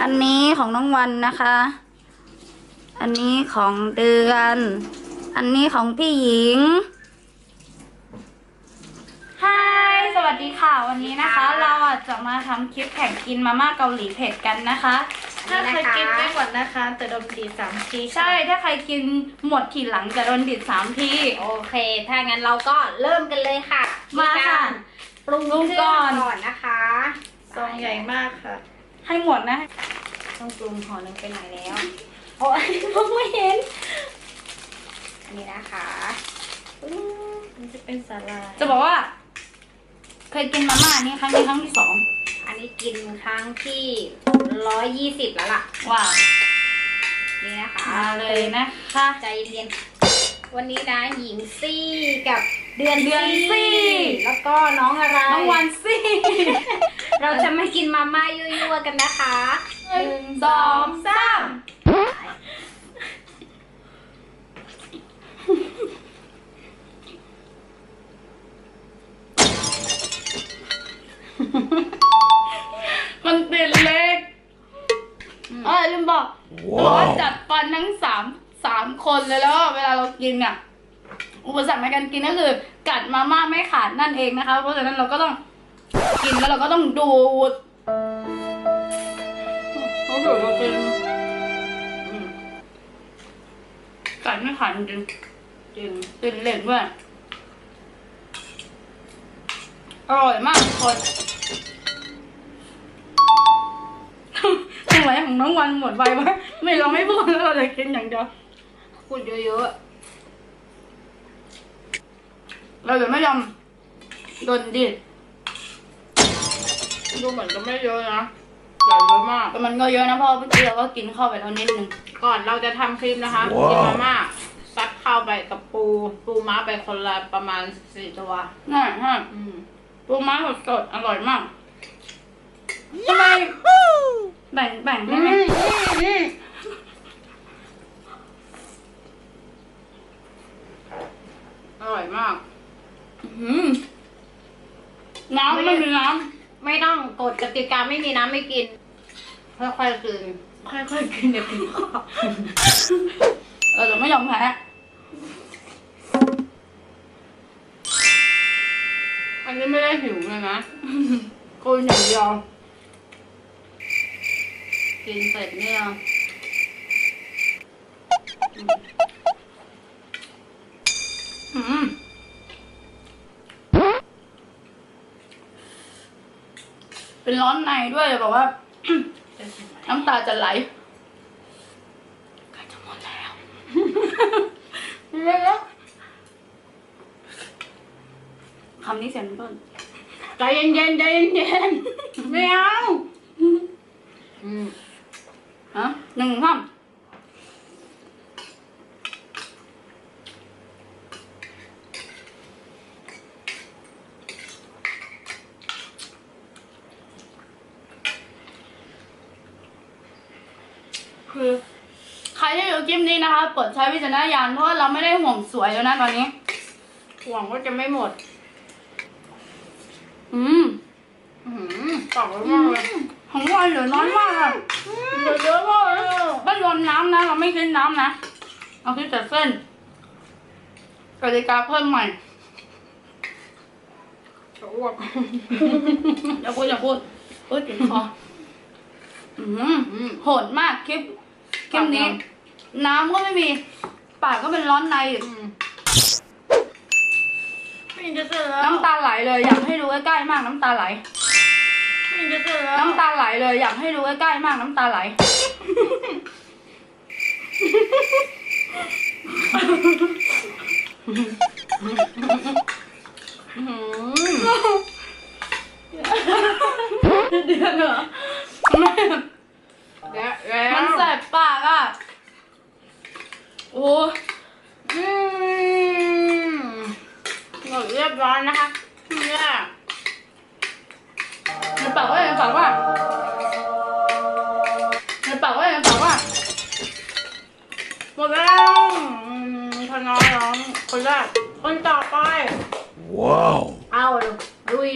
อันนี้ของน้องวันนะคะ อันนี้ของเดือน อันนี้ของพี่หญิงฮายสวัสดีค่ะวันนี้นะคะ เราจะมาทำคลิปแข่งกินมาม่าเกาหลีเผ็ดกันนะคะถ้าใครกินไม่หมดนะคะจะโดนดีด3 ทีใช่ถ้าใครกินหมดทีหลังจะโดนดิด3 ทีโอเคถ้างั้นเราก็เริ่มกันเลยค่ะมาค่ะปรุงก่อนนะคะซองใหญ่มากค่ะให้หมดนะต้องปรุงห่อหนึ่งไปไหนแล้วโอ้ยมองไม่เห็นนี่นะคะมันจะเป็นสาลาจะบอกว่าเคยกินมาม่านี้ครั้งนี้ครั้งที่2อันนี้กินครั้งที่120แล้วล่ะว้าวนี่นะคะมาเลยนะคะใจเย็นวันนี้นะหญิงซี่กับเดือนซี่แล้วก็น้องอะไรน้องวันซี่ เราจะมากินมาม่ายั่วๆกันนะคะ1 2 3มันติดเล็กลืมบอกว่าจัดฟันทั้ง3 คนเลยแล้วเวลาเรากินเนี่ยอุปสรรคในการกินก็คือกัดมาม่าไม่ขาดนั่นเองนะคะเพราะฉะนั้นเราก็ต้องกินแล้วเราก็ต้องดูดเขาบอกว่าเป็นกัดไม่ขาดจริงติดเหล็กด้วยอร่อยมากทุกคนทำไมของน้องวันหมดไปวะไม่เราไม่พูดแล้วเราจะกินอย่างเดียวพูดเยอะๆเราจะไม่ยอมโดนดิดูเหมือนจะไม่เยอะนะแต่เยอะมากแต่มันก็เยอะนะเพราะเมื่อกี้เราก็กินเข้าไปเท่านิดนึงก่อนเราจะทำคลิปนะคะกินมาม่าซัดเข้าไปกับปูม้าไปคนละประมาณ4 ตัวน่าปูม้าสดๆอร่อยมากทำไมแบ่งได้ไหมอร่อยมากน้ำไม่มีน้ำไม่ต้องกฎกติกาไม่มีน้ำไม่กินค่อยๆกินเดี๋ยวกินเราจะไม่ยอมแพ้อันนี้ไม่ได้หิวเลยนะกินอย่างเดียวกินเสร็จเนี่ยเป็นร้อนในด้วยจะบอกว่าน้ำตาจะไหลใกล้จะหมดแล้วคำนี้เสียงต้นใจเย็นไม่เอา1 คำคือใครที่ดูคลิปนี้นะคะโปรดใช้วิจารณญาณเพราะเราไม่ได้ห่วงสวยแล้วนะตอนนี้ห่วงว่าจะไม่หมดต่อมากเลยของเราเหลือน้อยมากอะเหลือเยอะมากเลยไม่รวมน้ำนะเราไม่กินน้ำนะเราคิดแต่เส้นกติกาเพิ่มใหม่จะอ้วกอย่าพูดติดคอโหดมากคลิปนี้น้ำก็ไม่มีปากก็เป็นร้อนในน้ำตาไหลเลยอยากให้ดูใกล้ๆมากน้ำตาไหลน้ำตาไหลเลยอยากให้ดูใกล้ๆมากน้ำตาไหลเดือดเหรอมันแสบปากอ่ะโอ้หมดเรียบร้อยนะคะเนี่ยในปากว่าหมดแล้วพน้อยร้องคนแรกคนต่อไปว้าวเอาลุย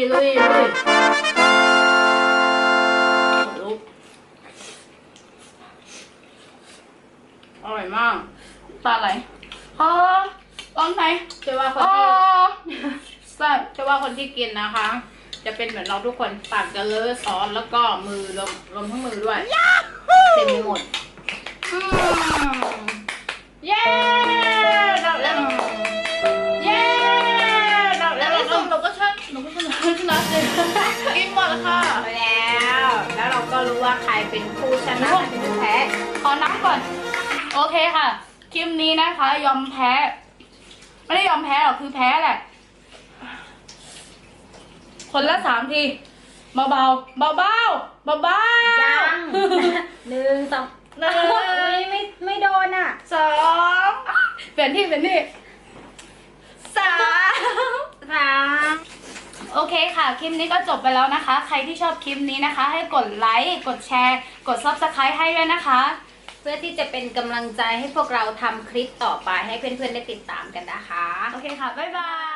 อร่อยมากตาไหลลองไหน เชื่อว่าคน อ๋อ ที่ แซ่บ เชื่อว่าคนที่กินนะคะ จะเป็นเหมือนเราทุกคนปากจะเลอะซอสแล้วก็มือรวมทั้งมือด้วยเต็มไปหมด อืมเย้ดับแล้วเย้ดับแล้วที่สุดเราก็ชนะเลยกินหมดแล้วค่ะ ไปแล้วเราก็รู้ว่าใครเป็นผู้ชนะใครเป็นผู้แพ้ ขอน้ำก่อน โอเคค่ะ คลิปนี้นะคะ ยอมแพ้ ไม่ได้ยอมแพ้หรอกคือแพ้แหละ คนละ3 ที เบาๆ เบาๆ เบาๆ ยัง 1 2 หนึ่ง ไม่โดนอ่ะ 2เปลี่ยนที่3 โอเคค่ะ คลิปนี้ก็จบไปแล้วนะคะ ใครที่ชอบคลิปนี้นะคะ ให้กดไลค์ กดแชร์ กด Subscribe ให้ด้วยนะคะ เพื่อที่จะเป็นกำลังใจให้พวกเราทำคลิปต่อไปให้เพื่อนๆได้ติดตามกันนะคะ โอเคค่ะ บ๊ายบาย